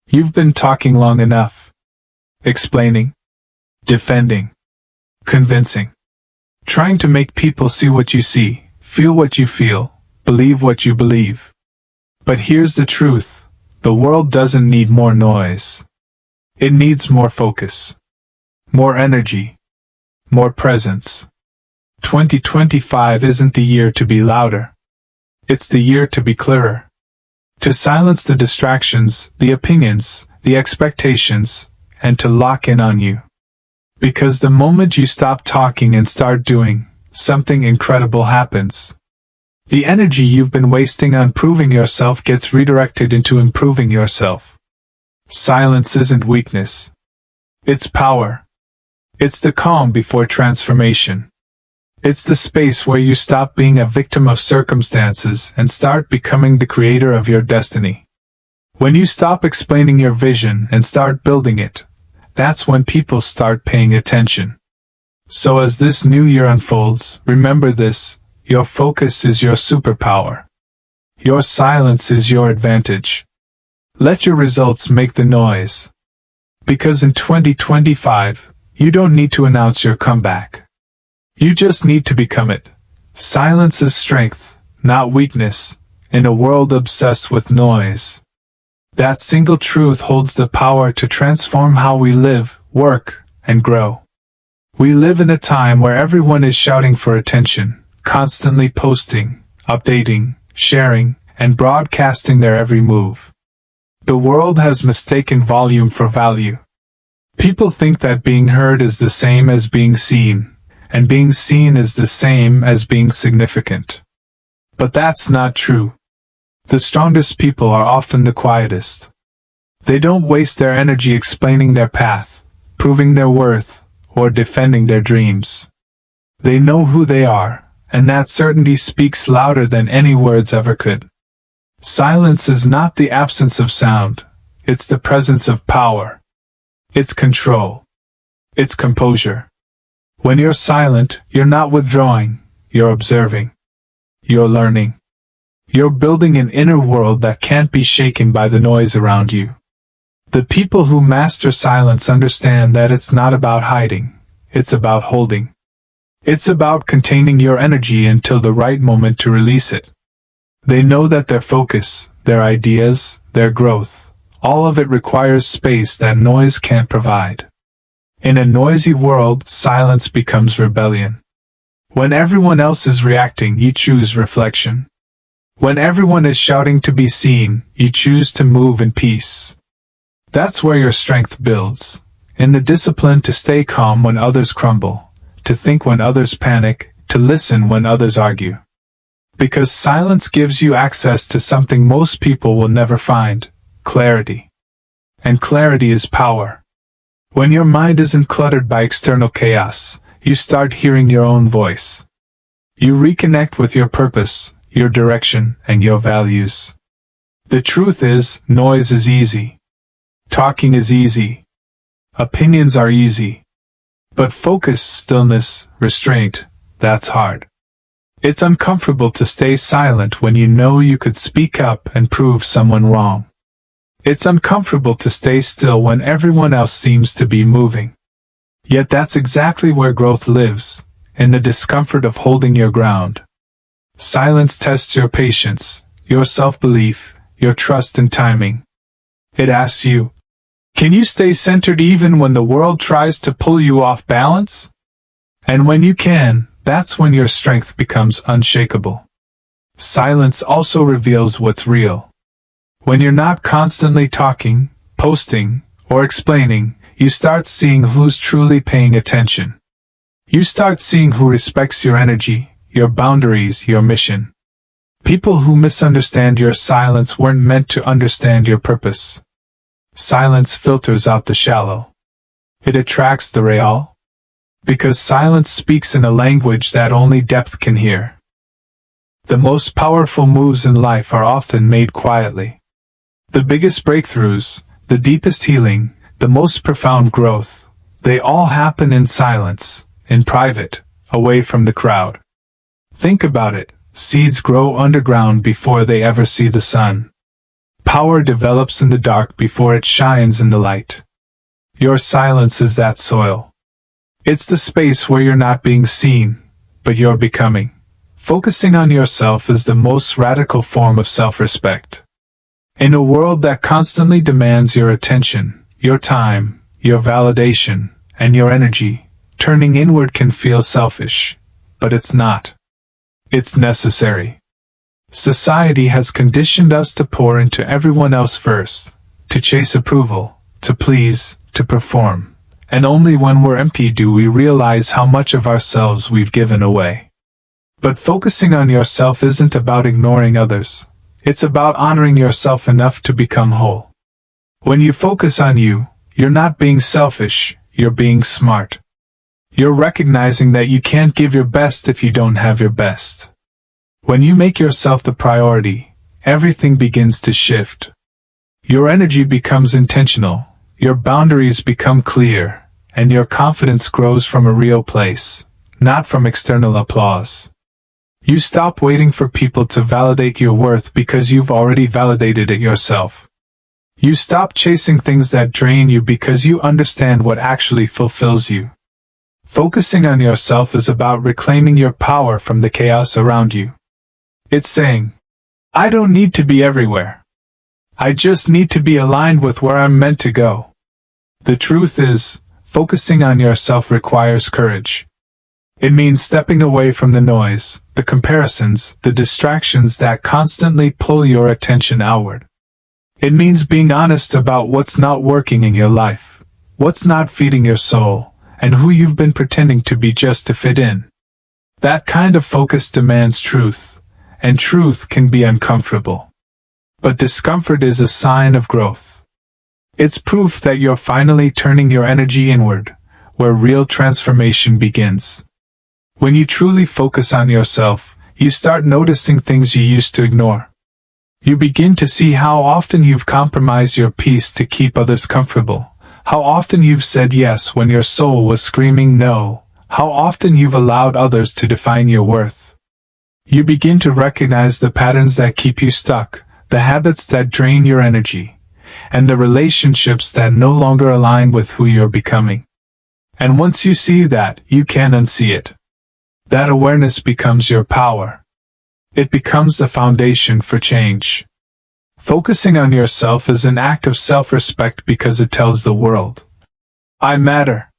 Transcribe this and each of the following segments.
You've been talking long enough. Explaining, defending, convincing, trying to make people see what you see, feel what you feel, believe what you believe. But here's the truth. The world doesn't need more noise. It needs more focus, more energy, more presence. 2025 isn't the year to be louder. It's the year to be clearer. To silence the distractions, the opinions, the expectations, and to lock in on you. Because the moment you stop talking and start doing, something incredible happens. The energy you've been wasting on proving yourself gets redirected into improving yourself. Silence isn't weakness. It's power. It's the calm before transformation. It's the space where you stop being a victim of circumstances and start becoming the creator of your destiny. When you stop explaining your vision and start building it, that's when people start paying attention. So as this new year unfolds, remember this: your focus is your superpower. Your silence is your advantage. Let your results make the noise. Because in 2025, you don't need to announce your comeback. You just need to become it. Silence is strength, not weakness, in a world obsessed with noise. That single truth holds the power to transform how we live, work, and grow. We live in a time where everyone is shouting for attention, constantly posting, updating, sharing, and broadcasting their every move. The world has mistaken volume for value. People think that being heard is the same as being seen, and being seen is the same as being significant. But that's not true. The strongest people are often the quietest. They don't waste their energy explaining their path, proving their worth, or defending their dreams. They know who they are, and that certainty speaks louder than any words ever could. Silence is not the absence of sound, it's the presence of power. It's control. It's composure. When you're silent, you're not withdrawing, you're observing. You're learning. You're building an inner world that can't be shaken by the noise around you. The people who master silence understand that it's not about hiding, it's about holding. It's about containing your energy until the right moment to release it. They know that their focus, their ideas, their growth, all of it requires space that noise can't provide. In a noisy world, silence becomes rebellion. When everyone else is reacting, you choose reflection. When everyone is shouting to be seen, you choose to move in peace. That's where your strength builds, in the discipline to stay calm when others crumble, to think when others panic, to listen when others argue. Because silence gives you access to something most people will never find: clarity. And clarity is power. When your mind isn't cluttered by external chaos, you start hearing your own voice. You reconnect with your purpose, your direction, and your values. The truth is, noise is easy. Talking is easy. Opinions are easy. But focus, stillness, restraint, that's hard. It's uncomfortable to stay silent when you know you could speak up and prove someone wrong. It's uncomfortable to stay still when everyone else seems to be moving. Yet that's exactly where growth lives, in the discomfort of holding your ground. Silence tests your patience, your self-belief, your trust and timing. It asks you, can you stay centered even when the world tries to pull you off balance? And when you can, that's when your strength becomes unshakable. Silence also reveals what's real. When you're not constantly talking, posting, or explaining, you start seeing who's truly paying attention. You start seeing who respects your energy, your boundaries, your mission. People who misunderstand your silence weren't meant to understand your purpose. Silence filters out the shallow. It attracts the real. Because silence speaks in a language that only depth can hear. The most powerful moves in life are often made quietly. The biggest breakthroughs, the deepest healing, the most profound growth, they all happen in silence, in private, away from the crowd. Think about it, seeds grow underground before they ever see the sun. Power develops in the dark before it shines in the light. Your silence is that soil. It's the space where you're not being seen, but you're becoming. Focusing on yourself is the most radical form of self-respect. In a world that constantly demands your attention, your time, your validation, and your energy, turning inward can feel selfish, but it's not. It's necessary. Society has conditioned us to pour into everyone else first, to chase approval, to please, to perform, and only when we're empty do we realize how much of ourselves we've given away. But focusing on yourself isn't about ignoring others. It's about honoring yourself enough to become whole. When you focus on you, you're not being selfish, you're being smart. You're recognizing that you can't give your best if you don't have your best. When you make yourself the priority, everything begins to shift. Your energy becomes intentional, your boundaries become clear, and your confidence grows from a real place, not from external applause. You stop waiting for people to validate your worth because you've already validated it yourself. You stop chasing things that drain you because you understand what actually fulfills you. Focusing on yourself is about reclaiming your power from the chaos around you. It's saying, I don't need to be everywhere. I just need to be aligned with where I'm meant to go. The truth is, focusing on yourself requires courage. It means stepping away from the noise, the comparisons, the distractions that constantly pull your attention outward. It means being honest about what's not working in your life, what's not feeding your soul, and who you've been pretending to be just to fit in. That kind of focus demands truth. And truth can be uncomfortable. But discomfort is a sign of growth. It's proof that you're finally turning your energy inward, where real transformation begins. When you truly focus on yourself, you start noticing things you used to ignore. You begin to see how often you've compromised your peace to keep others comfortable, how often you've said yes when your soul was screaming no, how often you've allowed others to define your worth. You begin to recognize the patterns that keep you stuck, the habits that drain your energy, and the relationships that no longer align with who you're becoming. And once you see that, you can't unsee it. That awareness becomes your power. It becomes the foundation for change. Focusing on yourself is an act of self-respect because it tells the world, I matter.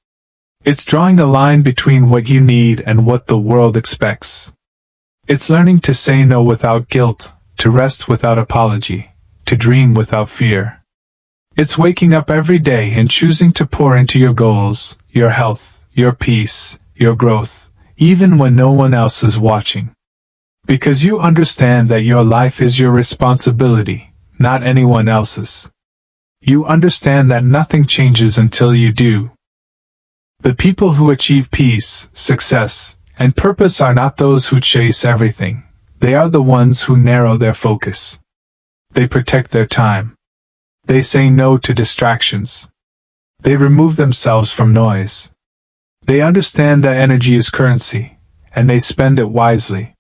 It's drawing a line between what you need and what the world expects. It's learning to say no without guilt, to rest without apology, to dream without fear. It's waking up every day and choosing to pour into your goals, your health, your peace, your growth, even when no one else is watching. Because you understand that your life is your responsibility, not anyone else's. You understand that nothing changes until you do. The people who achieve peace, success, and purpose are not those who chase everything. They are the ones who narrow their focus. They protect their time. They say no to distractions. They remove themselves from noise. They understand that energy is currency, and they spend it wisely.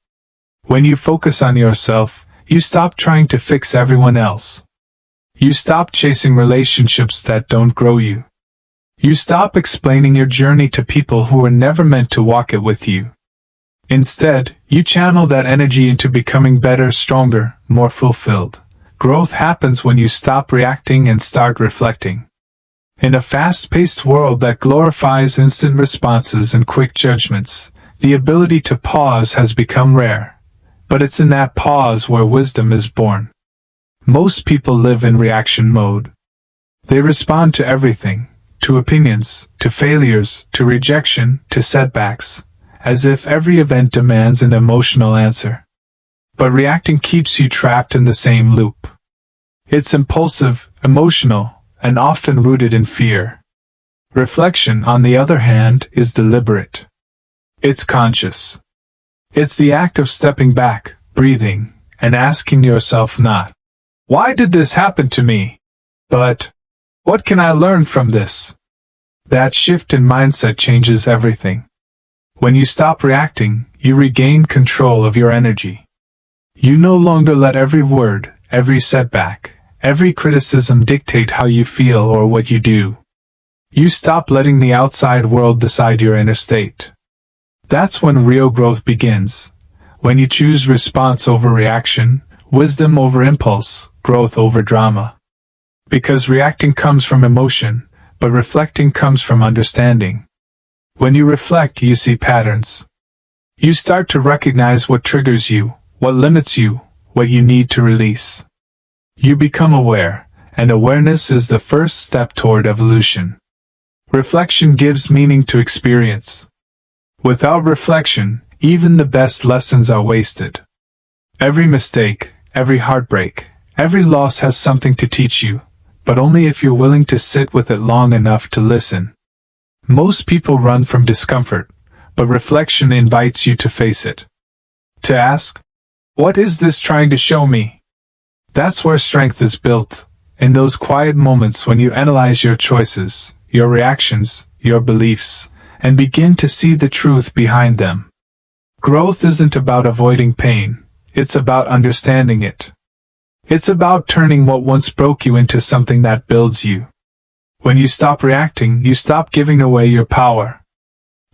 When you focus on yourself, you stop trying to fix everyone else. You stop chasing relationships that don't grow you. You stop explaining your journey to people who were never meant to walk it with you. Instead, you channel that energy into becoming better, stronger, more fulfilled. Growth happens when you stop reacting and start reflecting. In a fast-paced world that glorifies instant responses and quick judgments, the ability to pause has become rare. But it's in that pause where wisdom is born. Most people live in reaction mode. They respond to everything, to opinions, to failures, to rejection, to setbacks, as if every event demands an emotional answer. But reacting keeps you trapped in the same loop. It's impulsive, emotional, and often rooted in fear. Reflection, on the other hand, is deliberate. It's conscious. It's the act of stepping back, breathing, and asking yourself not, "Why did this happen to me?" but, "What can I learn from this?" That shift in mindset changes everything. When you stop reacting, you regain control of your energy. You no longer let every word, every setback, every criticism dictate how you feel or what you do. You stop letting the outside world decide your inner state. That's when real growth begins. When you choose response over reaction, wisdom over impulse, growth over drama. Because reacting comes from emotion, but reflecting comes from understanding. When you reflect, you see patterns. You start to recognize what triggers you, what limits you, what you need to release. You become aware, and awareness is the first step toward evolution. Reflection gives meaning to experience. Without reflection, even the best lessons are wasted. Every mistake, every heartbreak, every loss has something to teach you, but only if you're willing to sit with it long enough to listen. Most people run from discomfort, but reflection invites you to face it. To ask, what is this trying to show me? That's where strength is built, in those quiet moments when you analyze your choices, your reactions, your beliefs, and begin to see the truth behind them. Growth isn't about avoiding pain, it's about understanding it. It's about turning what once broke you into something that builds you. When you stop reacting, you stop giving away your power.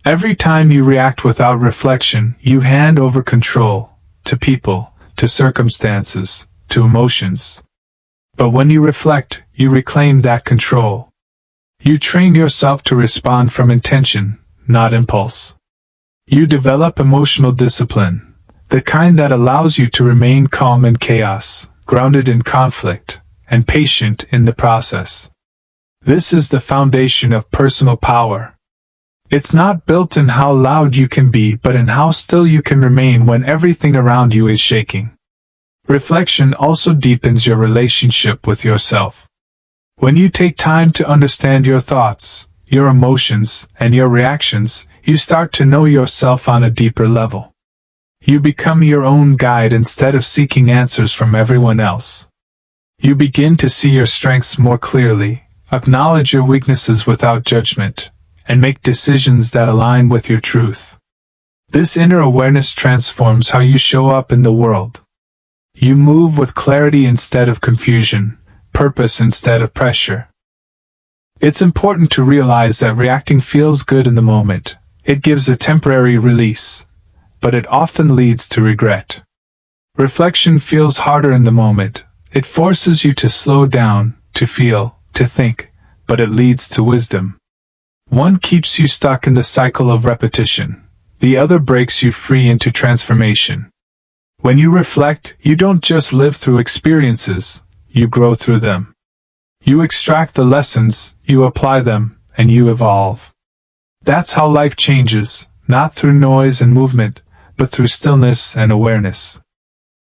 Every time you react without reflection, you hand over control, to people, to circumstances, to emotions. But when you reflect, you reclaim that control. You train yourself to respond from intention, not impulse. You develop emotional discipline, the kind that allows you to remain calm in chaos, grounded in conflict, and patient in the process. This is the foundation of personal power. It's not built in how loud you can be, but in how still you can remain when everything around you is shaking. Reflection also deepens your relationship with yourself. When you take time to understand your thoughts, your emotions, and your reactions, you start to know yourself on a deeper level. You become your own guide instead of seeking answers from everyone else. You begin to see your strengths more clearly, acknowledge your weaknesses without judgment, and make decisions that align with your truth. This inner awareness transforms how you show up in the world. You move with clarity instead of confusion, purpose instead of pressure. It's important to realize that reacting feels good in the moment. It gives a temporary release, but it often leads to regret. Reflection feels harder in the moment. It forces you to slow down, to feel, to think, but it leads to wisdom. One keeps you stuck in the cycle of repetition. The other breaks you free into transformation. When you reflect, you don't just live through experiences, you grow through them. You extract the lessons, you apply them, and you evolve. That's how life changes, not through noise and movement, but through stillness and awareness.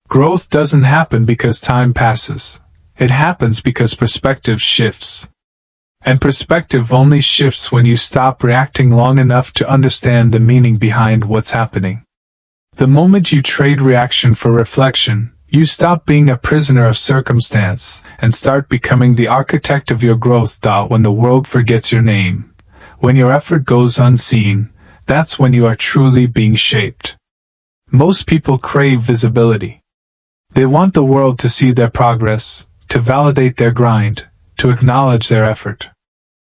Growth doesn't happen because time passes. It happens because perspective shifts. And perspective only shifts when you stop reacting long enough to understand the meaning behind what's happening. The moment you trade reaction for reflection, you stop being a prisoner of circumstance and start becoming the architect of your growth. When the world forgets your name, when your effort goes unseen, that's when you are truly being shaped. Most people crave visibility. They want the world to see their progress, to validate their grind, to acknowledge their effort.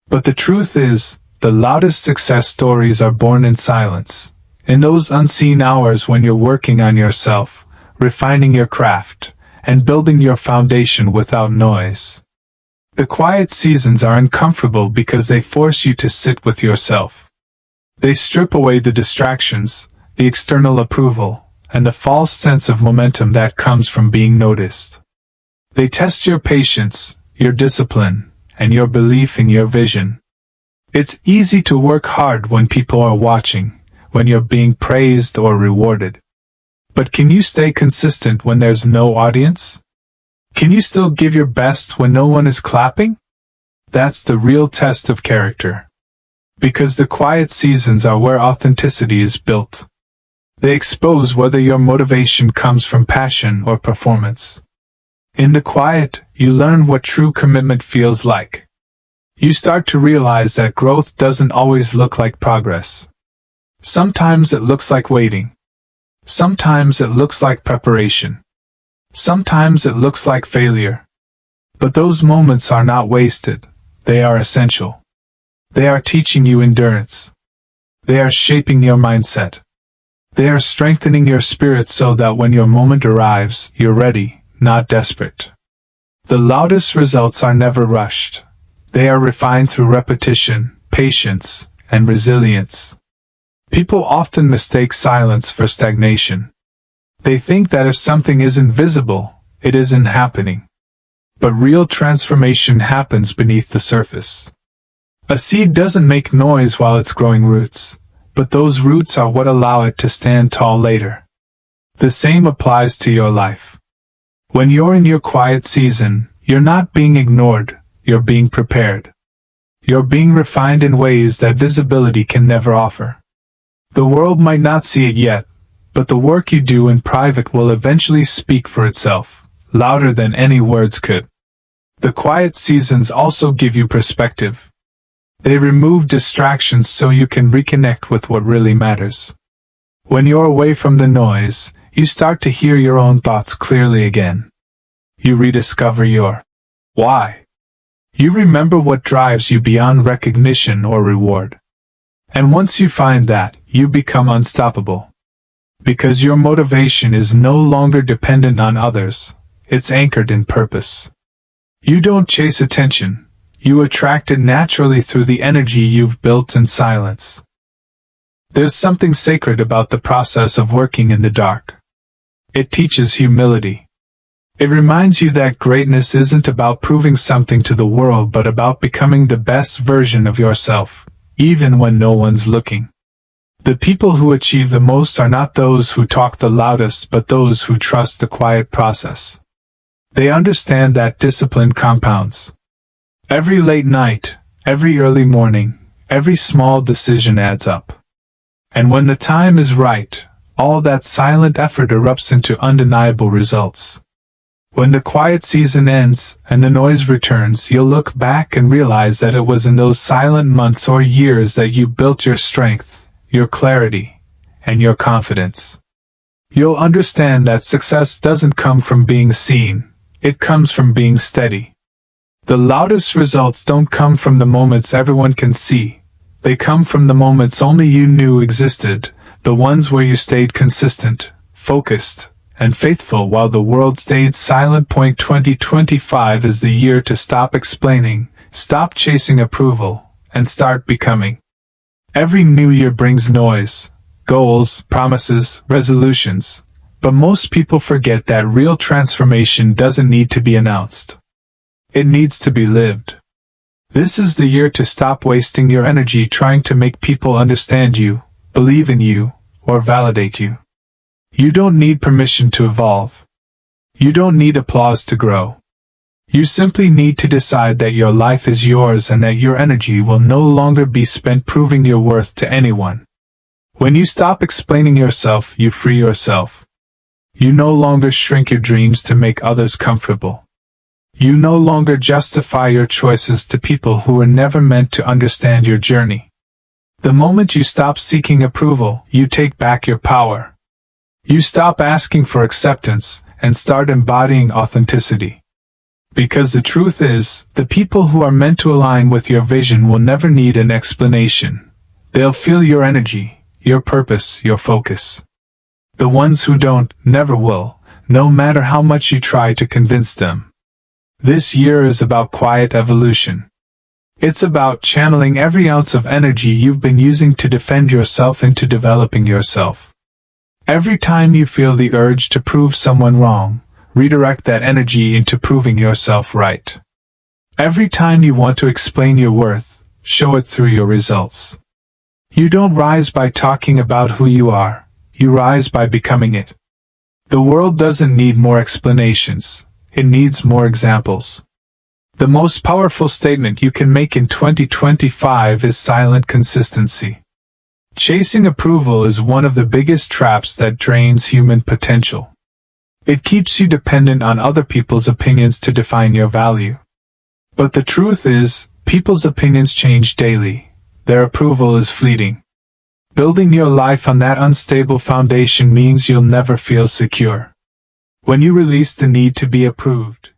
But the truth is, the loudest success stories are born in silence, in those unseen hours when you're working on yourself, refining your craft, and building your foundation without noise. The quiet seasons are uncomfortable because they force you to sit with yourself. They strip away the distractions, the external approval, and the false sense of momentum that comes from being noticed. They test your patience, your discipline, and your belief in your vision. It's easy to work hard when people are watching, when you're being praised or rewarded. But can you stay consistent when there's no audience? Can you still give your best when no one is clapping? That's the real test of character. Because the quiet seasons are where authenticity is built. They expose whether your motivation comes from passion or performance. In the quiet, you learn what true commitment feels like. You start to realize that growth doesn't always look like progress. Sometimes it looks like waiting. Sometimes it looks like preparation. Sometimes it looks like failure. But those moments are not wasted. They are essential. They are teaching you endurance. They are shaping your mindset. They are strengthening your spirit so that when your moment arrives, you're ready, not desperate. The loudest results are never rushed. They are refined through repetition, patience, and resilience. People often mistake silence for stagnation. They think that if something isn't visible, it isn't happening. But real transformation happens beneath the surface. A seed doesn't make noise while it's growing roots, but those roots are what allow it to stand tall later. The same applies to your life. When you're in your quiet season, you're not being ignored, you're being prepared. You're being refined in ways that visibility can never offer. The world might not see it yet, but the work you do in private will eventually speak for itself, louder than any words could. The quiet seasons also give you perspective. They remove distractions so you can reconnect with what really matters. When you're away from the noise, you start to hear your own thoughts clearly again. You rediscover your why. You remember what drives you beyond recognition or reward. And once you find that, you become unstoppable. Because your motivation is no longer dependent on others, it's anchored in purpose. You don't chase attention, you attract it naturally through the energy you've built in silence. There's something sacred about the process of working in the dark. It teaches humility. It reminds you that greatness isn't about proving something to the world but about becoming the best version of yourself, even when no one's looking. The people who achieve the most are not those who talk the loudest but those who trust the quiet process. They understand that discipline compounds. Every late night, every early morning, every small decision adds up. And when the time is right, all that silent effort erupts into undeniable results. When the quiet season ends and the noise returns, you'll look back and realize that it was in those silent months or years that you built your strength, your clarity, and your confidence. You'll understand that success doesn't come from being seen, it comes from being steady. The loudest results don't come from the moments everyone can see, they come from the moments only you knew existed, the ones where you stayed consistent, focused, and faithful while the world stayed silent. 2025 is the year to stop explaining, stop chasing approval, and start becoming. Every new year brings noise, goals, promises, resolutions, but most people forget that real transformation doesn't need to be announced. It needs to be lived. This is the year to stop wasting your energy trying to make people understand you, believe in you, or validate you. You don't need permission to evolve. You don't need applause to grow. You simply need to decide that your life is yours and that your energy will no longer be spent proving your worth to anyone. When you stop explaining yourself, you free yourself. You no longer shrink your dreams to make others comfortable. You no longer justify your choices to people who were never meant to understand your journey. The moment you stop seeking approval, you take back your power. You stop asking for acceptance and start embodying authenticity. Because the truth is, the people who are meant to align with your vision will never need an explanation. They'll feel your energy, your purpose, your focus. The ones who don't, never will, no matter how much you try to convince them. This year is about quiet evolution. It's about channeling every ounce of energy you've been using to defend yourself into developing yourself. Every time you feel the urge to prove someone wrong, redirect that energy into proving yourself right. Every time you want to explain your worth, show it through your results. You don't rise by talking about who you are, you rise by becoming it. The world doesn't need more explanations, it needs more examples. The most powerful statement you can make in 2025 is silent consistency. Chasing approval is one of the biggest traps that drains human potential. It keeps you dependent on other people's opinions to define your value. But the truth is, people's opinions change daily. Their approval is fleeting. Building your life on that unstable foundation means you'll never feel secure. When you release the need to be approved,